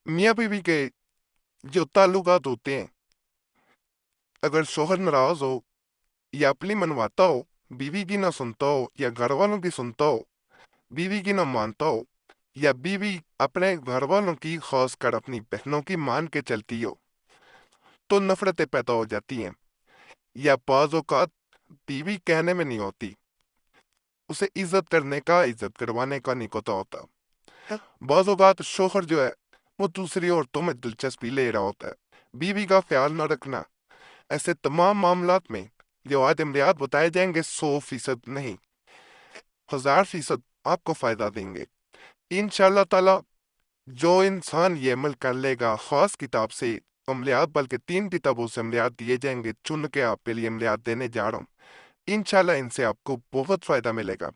میاں بیوی کے جو تعلقات ہوتے ہیں، اگر شوہر ناراض ہو یا اپنی منواتا ہو، بیوی کی نہ سنتا ہو یا گھر والوں کی سنتا ہو، بیوی کی نہ مانتا ہو، یا بیوی اپنے گھر والوں کی خاص کر اپنی بہنوں کی مان کے چلتی ہو، تو نفرتیں پیدا ہو جاتی ہیں۔ یا بعض اوقات بیوی کہنے میں نہیں ہوتی، اسے عزت کرنے کا، عزت کروانے کا نہیں پتہ ہوتا۔ بعض اوقات شوہر جو ہے وہ دوسری عورتوں میں دلچسپی لے رہا ہوتا ہے، بیوی کا خیال نہ رکھنا۔ ایسے تمام معاملات میں جو آج امریات بتائے جائیں گے 100% نہیں، 1000% آپ کو فائدہ دیں گے انشاءاللہ تعالی۔ جو انسان یہ عمل کر لے گا، خاص کتاب سے عملیات، بلکہ 3 کتابوں سے عملیات دیے جائیں گے، چن کے آپ کے لیے عملیات دینے جا رہا ہوں، انشاءاللہ ان سے آپ کو بہت فائدہ ملے گا۔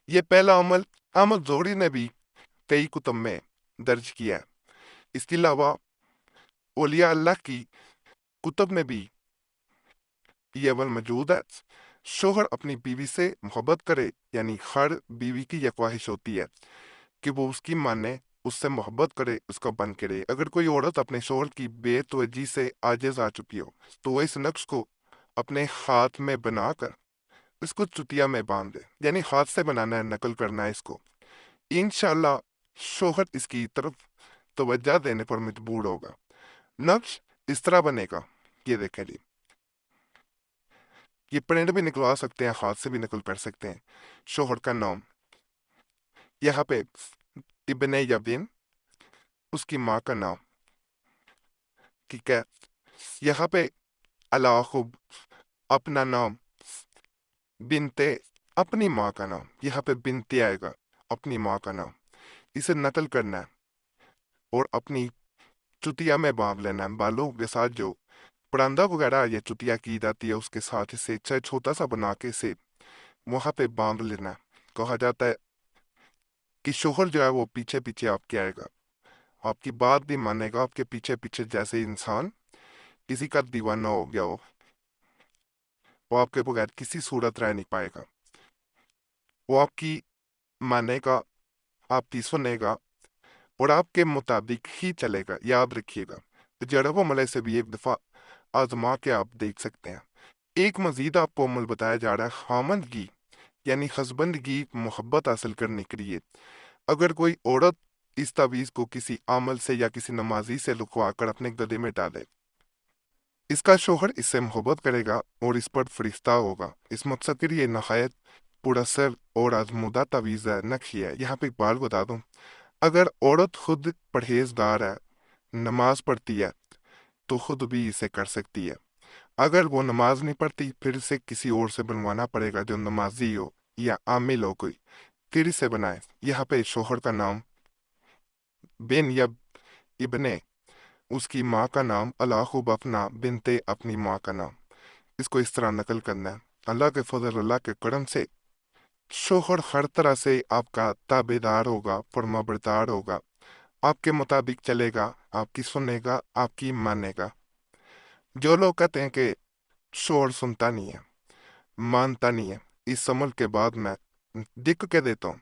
یہ پہلا عمل احمد زہری نے بھی کئی کتب میں درج کیا ہے۔ اس کے علاوہ اولیاء اللہ کی کتب میں بھی یہ عمل موجود ہے۔ شوہر اپنی بیوی سے محبت کرے، یعنی ہر بیوی کی یہ خواہش ہوتی ہے کہ وہ اس کی مانے، اس سے محبت کرے، اس کو بن کرے۔ اگر کوئی عورت اپنے شوہر کی بے توجہی سے عاجز آ چکی ہو تو وہ اس نقش کو اپنے ہاتھ میں بنا کر اس کو چٹیا میں باندھ دے، یعنی ہاتھ سے بنانا ہے، نقل کرنا ہے اس کو۔ انشاءاللہ شوہر اس کی طرف توجہ دینے پر مجبور ہوگا۔ نقش اس طرح بنے گا، یہ دیکھیں جی، یہ پرنٹ بھی نکلوا سکتے ہیں، ہاتھ سے بھی نقل کر سکتے ہیں۔ شوہر کا نام، یہاں پہ ابن یا بن، اس کی ماں کا نام، ٹھیک ہے۔ یہاں پہ الاخب، اپنا نام، بنتے، اپنی ماں کا نام، یہاں پہ بنتے آئے گا، اپنی ماں کا نام، اسے نقل کرنا ہے اور اپنی چتیا میں باندھ لینا ہے۔ بالوں کے ساتھ جو پراندہ وغیرہ یہ چتیا کی جاتی ہے، اس کے ساتھ اسے چاہے چھوٹا سا بنا کے اسے وہاں پہ باندھ لینا ہے۔ کہا جاتا ہے کہ شوہر جو ہے وہ پیچھے پیچھے آپ کے آئے گا، آپ کی بات بھی مانے گا، آپ کے پیچھے پیچھے، جیسے انسان کسی کا دیوانہ ہو گیا ہو، وہ آپ کے بغیر کسی صورت رہ نہیں پائے گا، وہ آپ کی مانے گا، آپ کی سنے گا اور آپ کے مطابق ہی چلے گا۔ یاد رکھیے گا، تجربہ عملے سے بھی ایک دفعہ آزما کے آپ دیکھ سکتے ہیں۔ ایک مزید آپ کو عمل بتایا جا رہا ہے، خامندگی یعنی ہسبینڈ کی محبت حاصل کرنے کے لیے اگر کوئی عورت اس تعویذ کو کسی عامل سے یا کسی نمازی سے لکھوا کر اپنے گلے میں ڈالے، اس کا شوہر اس سے محبت کرے گا اور اس پر فرشتہ ہوگا۔ اس مقصد کے لیے نہایت پراثر اور آزمودہ تعویذ ہے، نقشی ہے۔ یہاں پہ ایک بات بتا دوں، اگر عورت خود پرہیزگار ہے، نماز پڑھتی ہے، تو خود بھی اسے کر سکتی ہے۔ اگر وہ نماز نہیں پڑھتی، پھر اسے کسی اور سے بنوانا پڑے گا جو نمازی ہو یا عامل ہو کوئی، پھر اسے بنائے۔ یہاں پہ شوہر کا نام بن یا ابن، اس کی ماں کا نام الاخب، اپنا، بنتے، اپنی ماں کا نام، اس کو اس طرح نقل کرنا ہے۔ اللہ کے فضل، اللہ کے کرم سے شوہر ہر طرح سے آپ کا تابع دار ہوگا، فرما بردار ہوگا، آپ کے مطابق چلے گا، آپ کی سنے گا، آپ کی مانے گا۔ جو لوگ کہتے ہیں کہ شوہر سنتا نہیں ہے، مانتا نہیں ہے، اس عمل کے بعد میں دکھ کے دیتا ہوں،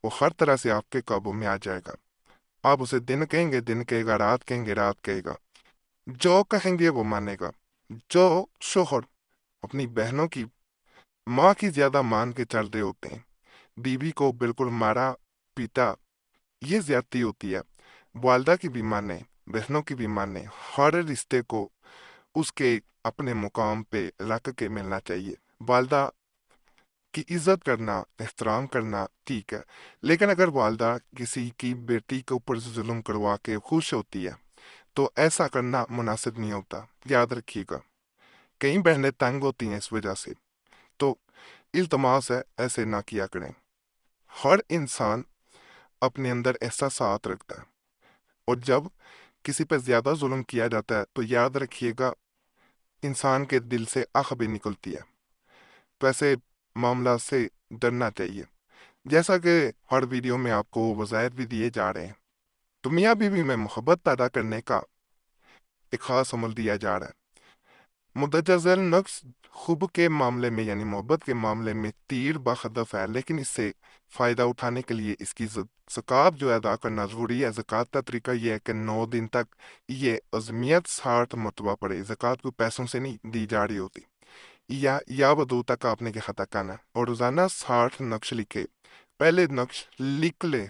وہ ہر طرح سے آپ کے قابو میں آ جائے گا۔ آپ اسے دن کہیں گے، دن کہے گا، رات کہیں گے، رات کہے گا، جو کہیں گے وہ مانے گا۔ جو شوہر اپنی بہنوں کی ماں کی زیادہ مان کے چل رہے ہوتے ہیں، بیوی کو بالکل مارا پیٹا، یہ زیادتی ہوتی ہے۔ والدہ کی بھی مانے، بہنوں کی بھی مانے، ہر رشتے کو اس کے اپنے مقام پہ رکھ کے ملنا چاہیے۔ والدہ کی عزت کرنا، احترام کرنا ٹھیک ہے، لیکن اگر والدہ کسی کی بیٹی کے اوپر ظلم کروا کے خوش ہوتی ہے تو ایسا کرنا مناسب نہیں ہوتا۔ یاد رکھیے گا، کئی بہنیں تنگ ہوتی ہیں اس وجہ سے، تو التماس ہے ایسے نہ کیا کریں۔ ہر انسان اپنے اندر احساسات رکھتا ہے، اور جب کسی پہ زیادہ ظلم کیا جاتا ہے تو یاد رکھیے گا انسان کے دل سے آہ بھی نکلتی ہے۔ تو ایسے معاملات سے ڈرنا چاہیے۔ جیسا کہ ہر ویڈیو میں آپ کو وظائف بھی دیے جا رہے ہیں، تو میاں بیوی میں محبت پیدا کرنے کا ایک خاص عمل دیا جا رہا ہے۔ مندرجہ ذیل نقص خوب کے معاملے میں یعنی محبت کے معاملے میں تیر بہدف ہے، لیکن اس سے فائدہ اٹھانے کے لیے اس کی زکوٰۃ جو ادا کرنا ضروری ہے۔ زکوٰۃ کا طریقہ یہ ہے کہ 9 دن تک یہ عظمیت 60 مرتبہ پڑے۔ زکوٰۃ کو پیسوں سے نہیں دی جا رہی ہوتی، یا بدو تک آپ نے کہ خطا کرنا اور روزانہ 60 نقش لکھے۔ پہلے نقش لکھ لے،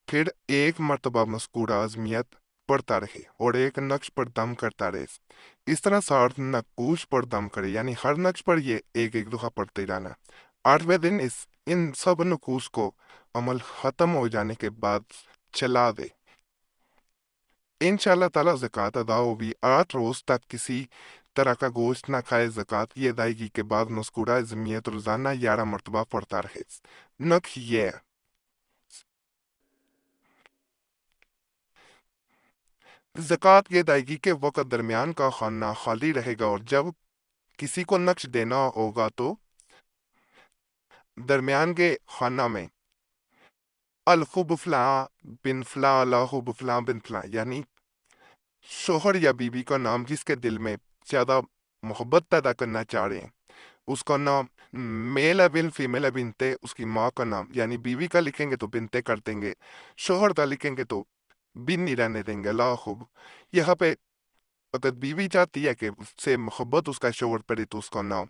پھر ایک مرتبہ مذکورہ عظمیت پڑھتا رہے اور ایک نقش پر دم کرتا رہے۔ اس طرح 60 نقوش پر دم کرے، یعنی ہر نقش پر یہ ایک دفعہ پڑھتے جانا۔ 8ویں دن ان سب نقوش کو عمل ختم ہو جانے کے بعد چلا دے۔ انشاءاللہ تعالیٰ زکوٰۃ ادا ہوگی۔ 8 روز تک کسی طرح کا گوشت نہ کھائے۔ زکوٰۃ کی ادائیگی کے بعد مذکورہ عظمیت روزانہ 11 مرتبہ پڑھتا رہے۔ نقش یہ ہے، زکوٰۃ کی ادائیگی کے وقت درمیان کا خانہ خالی رہے گا، اور جب کسی کو نقش دینا ہوگا تو درمیان کے خانہ میں الخب فلاں بن فلاں الخب فلاں بن فلاں، یعنی شوہر یا بیوی کا نام جس کے دل میں زیادہ محبت پیدا کرنا چاہ رہے ہیں، اس کا نام میل ہے بن فیمیل ہے بنتے، اس کی ماں کا نام یعنی بیوی کا لکھیں گے تو بنتے کر دیں گے، شوہر کا لکھیں گے تو بن نہیں رہنے دیں گے۔ لا خوب یہاں پہ اگر بیوی چاہتی ہے کہ اس سے محبت اس کا شوہر پڑے تو اس کا نام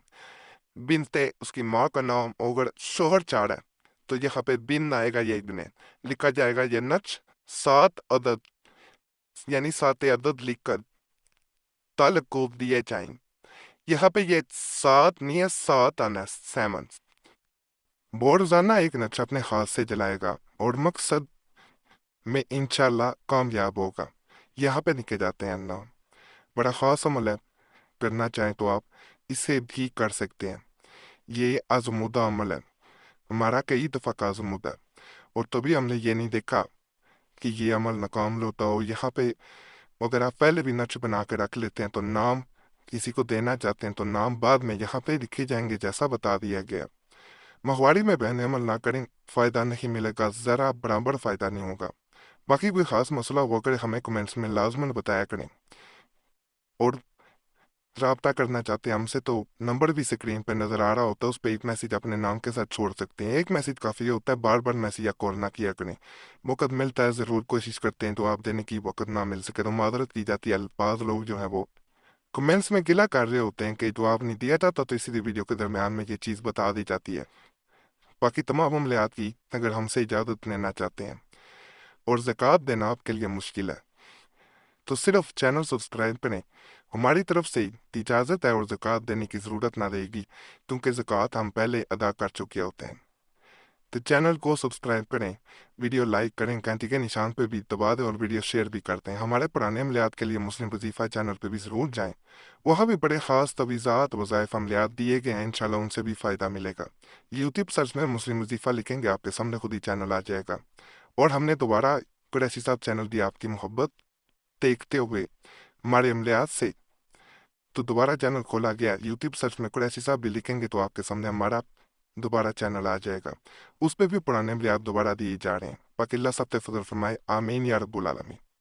بنتے، اس کی ماں کا نام، اگر شوہر چاہ رہا ہے تو یہاں پہ بن آئے گا، یہ ابن لکھا جائے گا۔ یہ نقش 7 عدد یعنی 7 عدد لکھ کر تعلق کو دیے جائیں۔ یہاں پہ یہ 7 نہیں ہے، 7 آنا ہے، 7۔ وہ روزانہ ایک نقش اپنے ہاتھ سے جلائے گا اور مقصد میں انشاءاللہ کامیاب ہوگا۔ یہاں پہ لکھے جاتے ہیں نام، بڑا خاص عمل ہے، کرنا چاہیں تو آپ اسے بھی کر سکتے ہیں۔ یہ آزمودہ عمل ہے، ہمارا کئی دفعہ کا آزمودہ ہے، اور تبھی ہم نے یہ نہیں دیکھا کہ یہ عمل ناکام ہوتا ہو۔ یہاں پہ اگر آپ پہلے بھی نقش بنا کے رکھ لیتے ہیں تو نام کسی کو دینا چاہتے ہیں تو نام بعد میں یہاں پہ لکھے جائیں گے جیسا بتا دیا گیا۔ ماہواری میں بہن عمل نہ کریں، فائدہ نہیں ملے گا، ذرا برابر فائدہ نہیں ہوگا۔ باقی کوئی خاص مسئلہ ہو کر ہمیں کمنٹس میں لازماً بتایا کریں، اور رابطہ کرنا چاہتے ہیں ہم سے تو نمبر بھی اسکرین پہ نظر آ رہا ہوتا ہے، اس پہ ایک میسج اپنے نام کے ساتھ چھوڑ سکتے ہیں۔ ایک میسج کافی ہوتا ہے، بار بار میسج یا کال نہ کیا کریں۔ وقت ملتا ہے ضرور کوشش کرتے ہیں تو آپ دینے کی، وقت نہ مل سکے تو معذرت کی جاتی ہے۔ بعض لوگ جو ہیں وہ کمنٹس میں گلہ کر رہے ہوتے ہیں کہ جواب نہیں دیا جاتا، تو اسی لیے ویڈیو کے درمیان میں یہ چیز بتا دی جاتی ہے۔ باقی تمام عملیات کی اگر ہم سے اجازت لینا چاہتے ہیں اور زکوٰۃ دینا آپ کے لیے مشکل ہے تو صرف چینل سبسکرائب کریں، ہماری طرف سے اجازت ہے، اور زکوٰۃ دینے کی ضرورت نہ رہے گی کیونکہ زکوٰۃ ہم پہلے ادا کر چکے ہوتے ہیں۔ تو چینل کو سبسکرائب کریں، ویڈیو لائک کریں، گھنٹی کے نشان پہ بھی دبا دیں اور ویڈیو شیئر بھی کرتے ہیں۔ ہمارے پرانے عملیات کے لیے مسلم وظیفہ چینل پہ بھی ضرور جائیں، وہاں بھی بڑے خاص تویزات وظائف عملیات دیے گئے ہیں، انشاءاللہ ان سے بھی فائدہ ملے گا۔ یوٹیوب سرچ میں مسلم وظیفہ لکھیں گے، آپ کے سامنے خود ہی چینل آ جائے گا۔ اور ہم نے دوبارہ قریشی صاحب چینل دی آپ کی محبت دیکھتے ہوئے ہمارے عملیات سے تو دوبارہ چینل کھولا گیا۔ یوٹیوب سرچ میں قریشی صاحب بھی لکھیں گے تو آپ کے سامنے ہمارا دوبارہ چینل آ جائے گا، اس پہ بھی پرانے عملیات دوبارہ دیے جا رہے ہیں۔ باقی اللہ سب تے فضل فرمائے، آمین یا رب العالمین۔